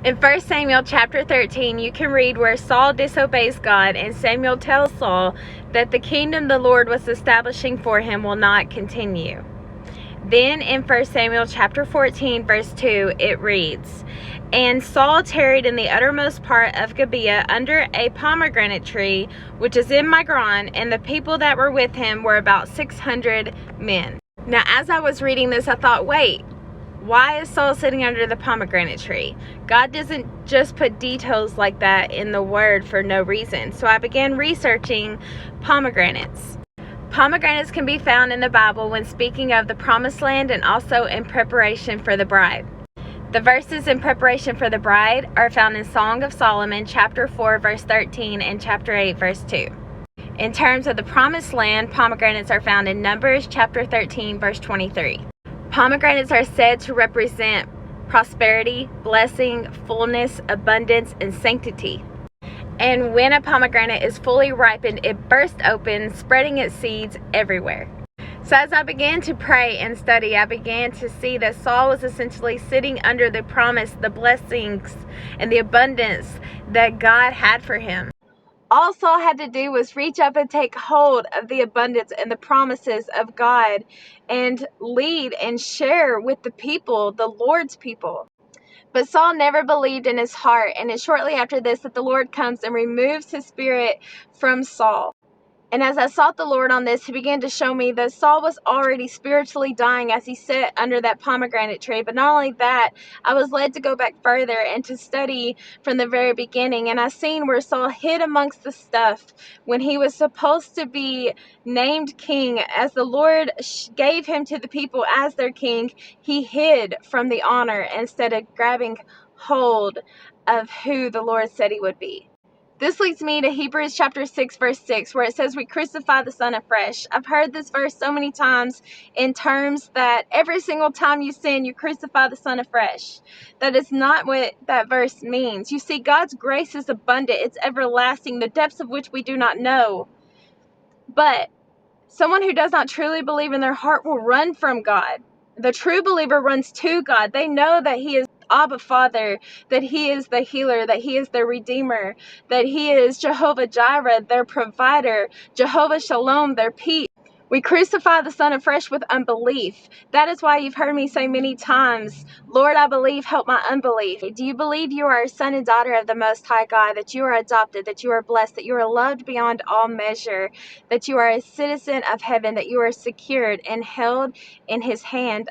In 1 Samuel chapter 13, you can read where Saul disobeys God, and Samuel tells Saul that the kingdom the Lord was establishing for him will not continue. Then in 1 Samuel chapter 14, verse 2, it reads, "And Saul tarried in the uttermost part of Gibeah under a pomegranate tree, which is in Migron, and the people that were with him were about 600 men." Now, as I was reading this, I thought, wait, why is Saul sitting under the pomegranate tree? God doesn't just put details like that in the word for no reason. So I began researching pomegranates. Pomegranates can be found in the Bible when speaking of the promised land and also in preparation for the bride. The verses in preparation for the bride are found in Song of Solomon, chapter 4, verse 13, and chapter 8, verse 2. In terms of the promised land, pomegranates are found in Numbers, chapter 13, verse 23. Pomegranates are said to represent prosperity, blessing, fullness, abundance, and sanctity. And when a pomegranate is fully ripened, it bursts open, spreading its seeds everywhere. So as I began to pray and study, I began to see that Saul was essentially sitting under the promise, the blessings, and the abundance that God had for him. All Saul had to do was reach up and take hold of the abundance and the promises of God and lead and share with the people, the Lord's people. But Saul never believed in his heart, and it's shortly after this that the Lord comes and removes his spirit from Saul. And as I sought the Lord on this, he began to show me that Saul was already spiritually dying as he sat under that pomegranate tree. But not only that, I was led to go back further and to study from the very beginning. And I seen where Saul hid amongst the stuff when he was supposed to be named king. As the Lord gave him to the people as their king, he hid from the honor instead of grabbing hold of who the Lord said he would be. This leads me to Hebrews chapter 6, verse 6, where it says, "We crucify the Son afresh." I've heard this verse so many times in terms that every single time you sin, you crucify the Son afresh. That is not what that verse means. You see, God's grace is abundant. It's everlasting, the depths of which we do not know. But someone who does not truly believe in their heart will run from God. The true believer runs to God. They know that He is Abba Father, that He is the healer, that He is their Redeemer, that He is Jehovah Jireh, their provider, Jehovah Shalom, their peace. We crucify the Son afresh with unbelief. That is why you've heard me say many times, "Lord, I believe, help my unbelief." Do you believe you are a son and daughter of the Most High God, that you are adopted, that you are blessed, that you are loved beyond all measure, that you are a citizen of heaven, that you are secured and held in His hand?